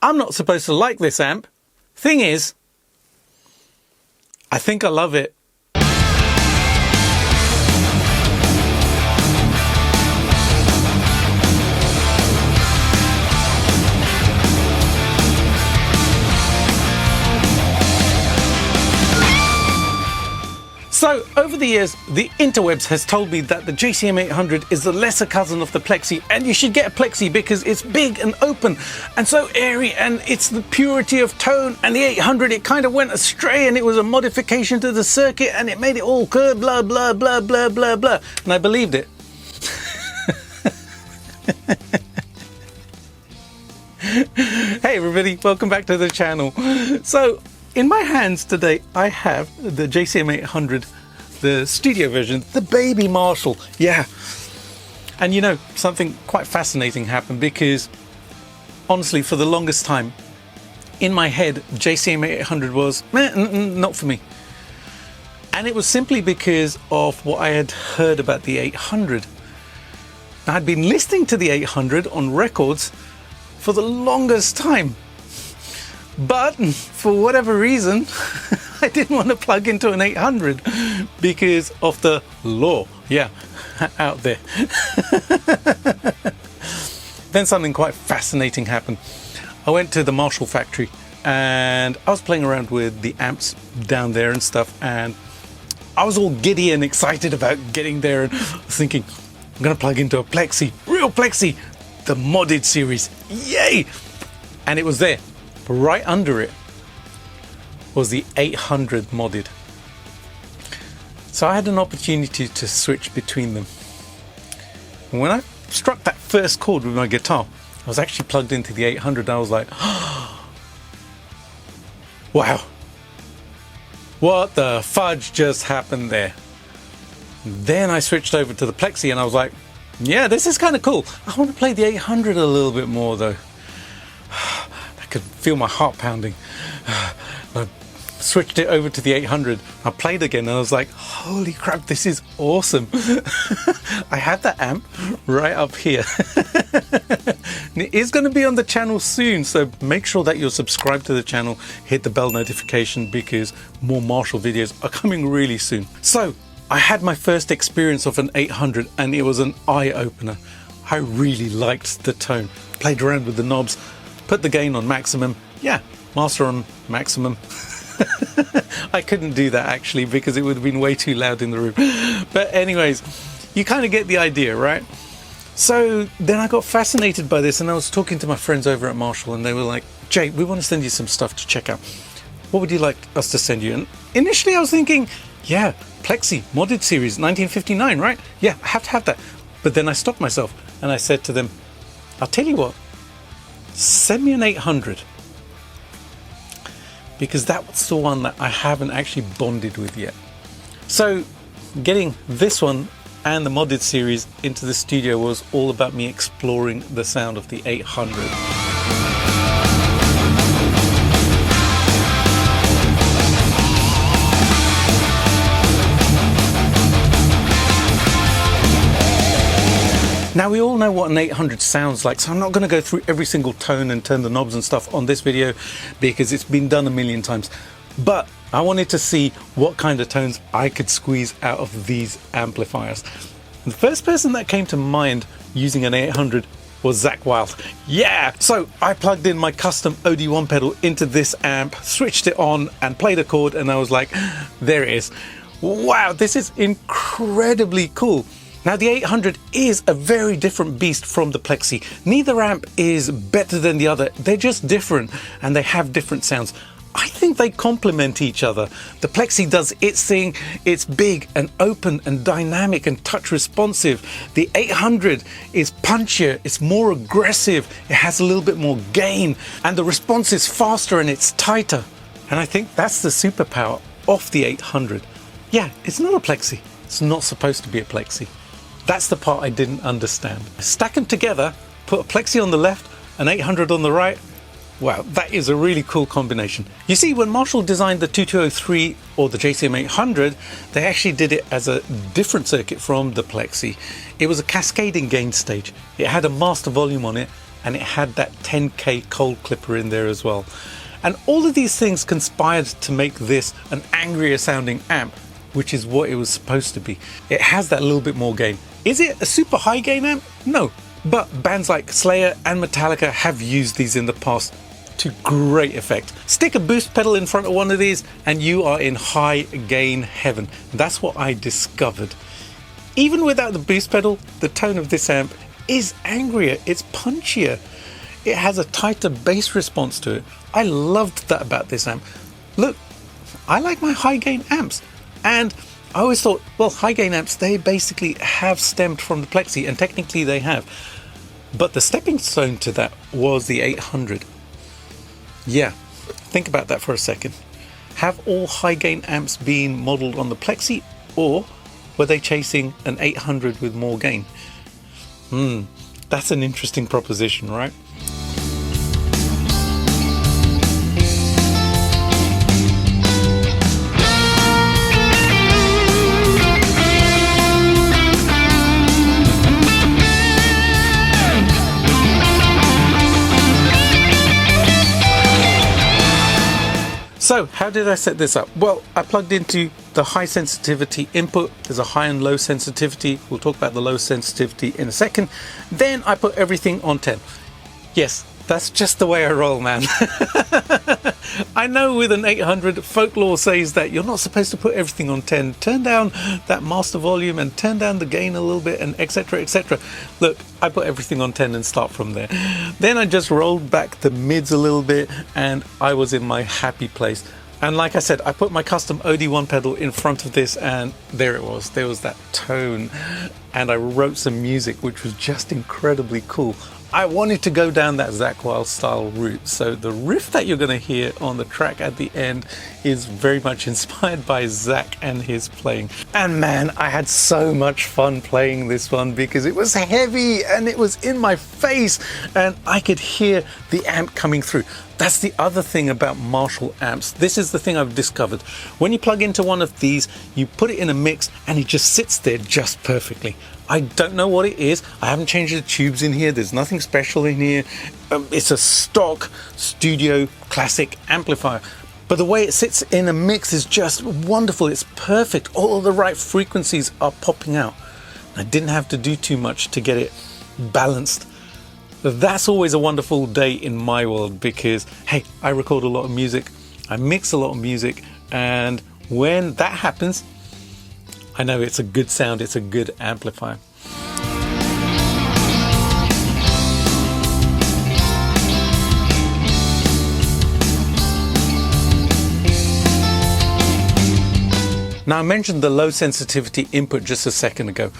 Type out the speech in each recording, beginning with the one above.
I'm not supposed to like this amp. Thing is, I think I love it. So, over the years, the InterWebs has told me that the JCM800 is the lesser cousin of the Plexi, and you should get a Plexi because it's big and open and so airy, and it's the purity of tone. And the 800, it kind of went astray, and it was a modification to the circuit, and it made it all curved, blah, blah, blah, blah, blah, blah. And I believed it. Hey everybody, welcome back to the channel. So, in my hands today, I have the JCM800, the studio version, the baby Marshall. Yeah. And you know, something quite fascinating happened because, honestly, for the longest time, in my head, JCM800 was, not for me. And it was simply because of what I had heard about the 800. I'd been listening to the 800 on records for the longest time. But for whatever reason, I didn't want to plug into an 800 because of the law. Yeah, out there. Then something quite fascinating happened. I went to the Marshall factory and I was playing around with the amps down there and stuff, and I was all giddy and excited about getting there, and I was thinking, I'm going to plug into a Plexi, real Plexi, the modded series. Yay! And it was there. Right under it was the 800 modded. So I had an opportunity to switch between them. And when I struck that first chord with my guitar, I was actually plugged into the 800. I was like, oh, wow, what the fudge just happened there? Then I switched over to the Plexi and I was like, yeah, this is kind of cool. I want to play the 800 a little bit more though. I could feel my heart pounding. I switched it over to the 800. I played again and I was like, holy crap, this is awesome. I had that amp right up here. And it is going to be on the channel soon, so make sure that you're subscribed to the channel, hit the bell notification because more Marshall videos are coming really soon. So I had my first experience of an 800 and it was an eye-opener. I really liked the tone. Played around with the knobs, put the gain on maximum. Yeah, master on maximum. I couldn't do that actually because it would have been way too loud in the room. But anyways, you kind of get the idea, right? So then I got fascinated by this and I was talking to my friends over at Marshall and they were like, Jay, we want to send you some stuff to check out. What would you like us to send you? And initially I was thinking, yeah, Plexi, modded series, 1959, right? Yeah, I have to have that. But then I stopped myself and I said to them, I'll tell you what, send me an 800 because that's the one that I haven't actually bonded with yet. So getting this one and the modded series into the studio was all about me exploring the sound of the 800. Now we all know what an 800 sounds like, so I'm not going to go through every single tone and turn the knobs and stuff on this video because it's been done a million times. But I wanted to see what kind of tones I could squeeze out of these amplifiers. The first person that came to mind using an 800 was Zakk Wylde. Yeah! So I plugged in my custom OD1 pedal into this amp, switched it on and played a chord and I was like, there it is. Wow, this is incredibly cool. Now the 800 is a very different beast from the Plexi. Neither amp is better than the other, they're just different and they have different sounds. I think they complement each other. The Plexi does its thing, it's big and open and dynamic and touch responsive. The 800 is punchier, it's more aggressive, it has a little bit more gain and the response is faster and it's tighter. And I think that's the superpower of the 800. Yeah, it's not a Plexi, it's not supposed to be a Plexi. That's the part I didn't understand. Stack them together, put a Plexi on the left, an 800 on the right. Wow, that is a really cool combination. You see, when Marshall designed the 2203 or the JCM800, they actually did it as a different circuit from the Plexi. It was a cascading gain stage. It had a master volume on it and it had that 10K cold clipper in there as well. And all of these things conspired to make this an angrier sounding amp, which is what it was supposed to be. It has that little bit more gain. Is it a super high gain amp? No, but bands like Slayer and Metallica have used these in the past to great effect. Stick a boost pedal in front of one of these and you are in high gain heaven. That's what I discovered. Even without the boost pedal, the tone of this amp is angrier, it's punchier. It has a tighter bass response to it. I loved that about this amp. Look, I like my high gain amps, and I always thought, well, high gain amps, they basically have stemmed from the Plexi, and technically they have. But the stepping stone to that was the 800. Yeah, think about that for a second. Have all high gain amps been modeled on the Plexi, or were they chasing an 800 with more gain? That's an interesting proposition, right? So how did I set this up? Well, I plugged into the high sensitivity input. There's a high and low sensitivity. We'll talk about the low sensitivity in a second. Then I put everything on 10. Yes, that's just the way I roll, man. I know with an 800, folklore says that you're not supposed to put everything on 10. Turn down that master volume and turn down the gain a little bit, and etc, etc. Look, I put everything on 10 and start from there. Then I just rolled back the mids a little bit and I was in my happy place. And like I said, I put my custom OD1 pedal in front of this and there it was. There was that tone, and I wrote some music which was just incredibly cool. I wanted to go down that Zakk Wylde style route, so the riff that you're going to hear on the track at the end is very much inspired by Zakk and his playing. And man, I had so much fun playing this one because it was heavy and it was in my face and I could hear the amp coming through. That's the other thing about Marshall amps. This is the thing I've discovered. When you plug into one of these, you put it in a mix and it just sits there just perfectly. I don't know what it is. I haven't changed the tubes in here. There's nothing special in here. It's a stock studio classic amplifier. But the way it sits in a mix is just wonderful. It's perfect. All the right frequencies are popping out. I didn't have to do too much to get it balanced. That's always a wonderful day in my world because, hey, I record a lot of music. I mix a lot of music. And when that happens, I know it's a good sound, it's a good amplifier. Now I mentioned the low sensitivity input just a second ago.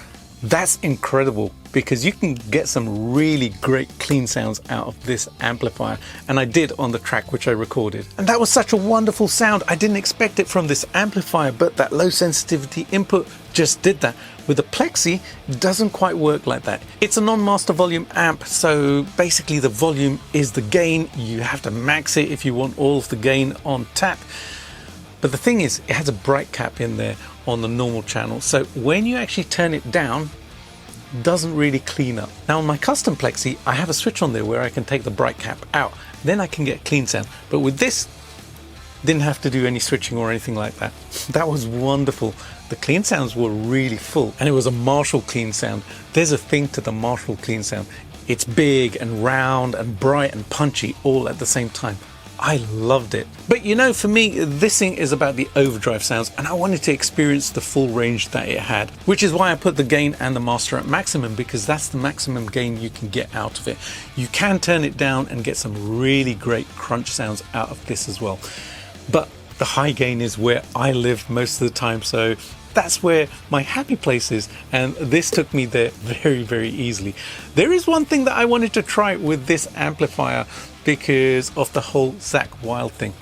That's incredible because you can get some really great clean sounds out of this amplifier, and I did on the track which I recorded. And that was such a wonderful sound. I didn't expect it from this amplifier, but that low sensitivity input just did that. With the Plexi, it doesn't quite work like that. It's a non-master volume amp, so basically the volume is the gain. You have to max it if you want all of the gain on tap. But the thing is, it has a bright cap in there on the normal channel, so when you actually turn it down, it doesn't really clean up. Now on my custom Plexi, I have a switch on there where I can take the bright cap out, then I can get clean sound. But with this, didn't have to do any switching or anything like that. That was wonderful. The clean sounds were really full, and it was a Marshall clean sound. There's a thing to the Marshall clean sound. It's big and round and bright and punchy all at the same time. I loved it. But you know, for me, this thing is about the overdrive sounds, and I wanted to experience the full range that it had, which is why I put the gain and the master at maximum, because that's the maximum gain you can get out of it. You can turn it down and get some really great crunch sounds out of this as well. But the high gain is where I live most of the time, so that's where my happy place is, and this took me there very, very easily. There is one thing that I wanted to try with this amplifier because of the whole Zakk Wylde thing.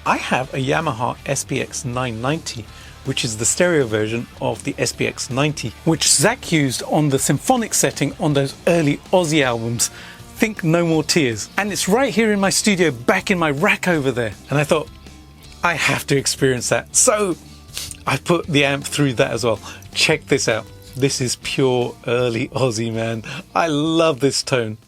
I have a Yamaha SPX990, which is the stereo version of the SPX90, which Zakk used on the symphonic setting on those early Ozzy albums. Think No More Tears. And it's right here in my studio, back in my rack over there. And I thought, I have to experience that. So I put the amp through that as well. Check this out. This is pure early Ozzy, man. I love this tone.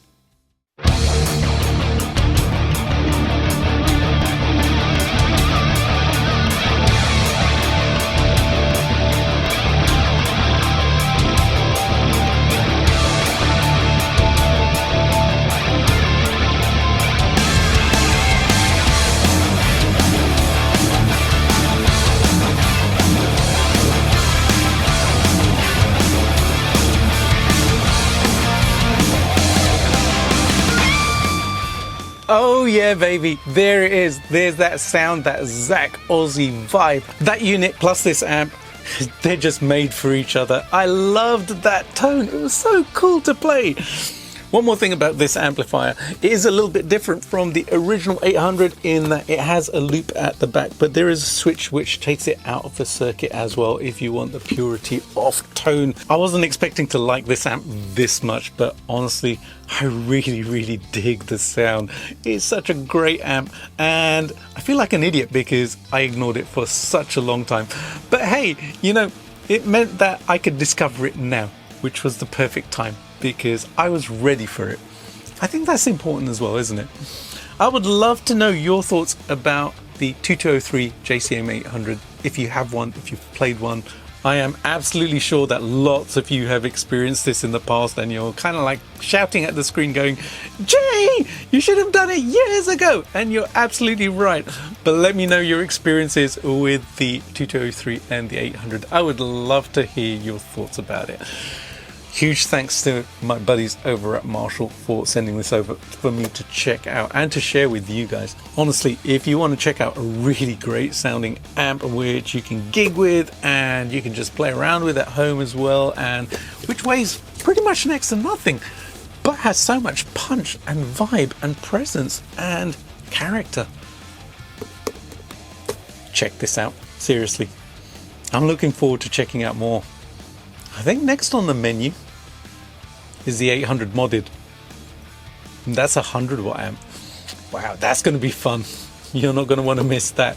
Oh yeah, baby, there it is. There's that sound, that Zakk Ozzy vibe. That unit plus this amp, they're just made for each other. I loved that tone. It was so cool to play. One more thing about this amplifier, it is a little bit different from the original 800 in that it has a loop at the back, but there is a switch which takes it out of the circuit as well if you want the purity of tone. I wasn't expecting to like this amp this much, but honestly, I really dig the sound. It's such a great amp, and I feel like an idiot because I ignored it for such a long time. But hey, you know, it meant that I could discover it now, which was the perfect time, because I was ready for it. I think that's important as well, isn't it? I would love to know your thoughts about the 2203 JCM800. If you have one, if you've played one, I am absolutely sure that lots of you have experienced this in the past, and you're kind of like shouting at the screen going, Jay, you should have done it years ago. And you're absolutely right. But let me know your experiences with the 2203 and the 800. I would love to hear your thoughts about it. Huge thanks to my buddies over at Marshall for sending this over for me to check out and to share with you guys. Honestly, if you want to check out a really great sounding amp which you can gig with and you can just play around with at home as well, and which weighs pretty much next to nothing but has so much punch and vibe and presence and character, check this out. Seriously, I'm looking forward to checking out more. I think next on the menu is the 800 modded. And that's a 100 watt amp. Wow, that's going to be fun. You're not going to want to miss that.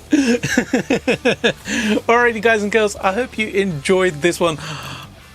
Alrighty guys and girls, I hope you enjoyed this one.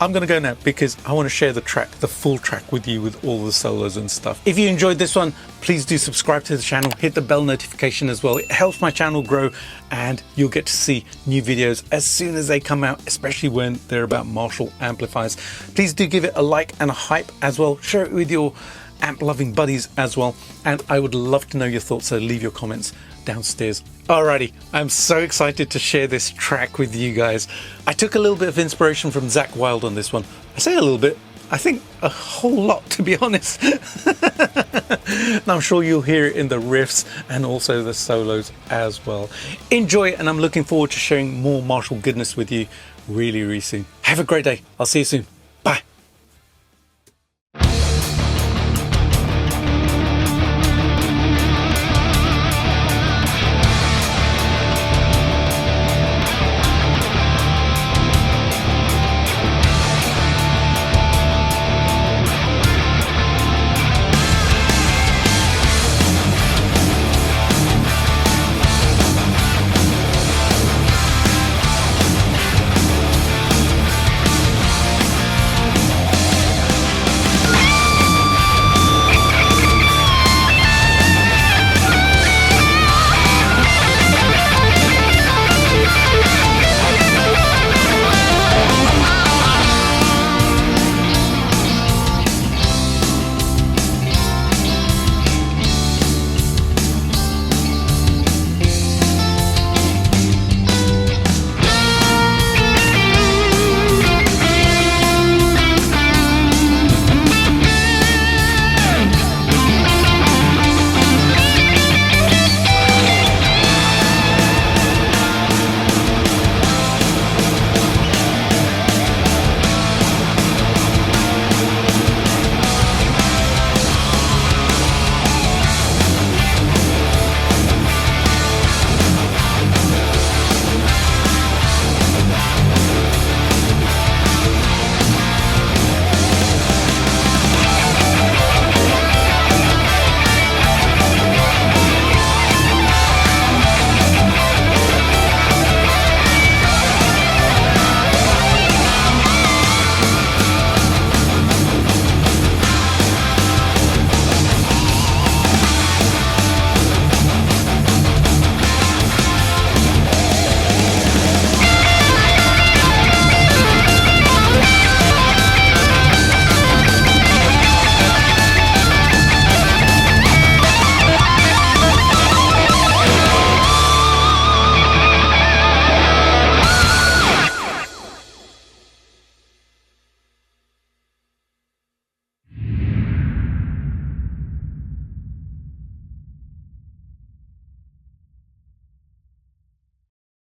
I'm going to go now because I want to share the track, the full track with you with all the solos and stuff. If you enjoyed this one, please do subscribe to the channel, hit the bell notification as well. It helps my channel grow and you'll get to see new videos as soon as they come out, especially when they're about Marshall amplifiers. Please do give it a like and a hype as well. Share it with your amp loving buddies as well. And I would love to know your thoughts, so leave your comments downstairs. Alrighty, I'm so excited to share this track with you guys. I took a little bit of inspiration from Zakk Wylde on this one. I say a little bit, I think a whole lot, to be honest. And I'm sure you'll hear it in the riffs and also the solos as well. Enjoy it, and I'm looking forward to sharing more Marshall goodness with you really soon. Have a great day. I'll see you soon.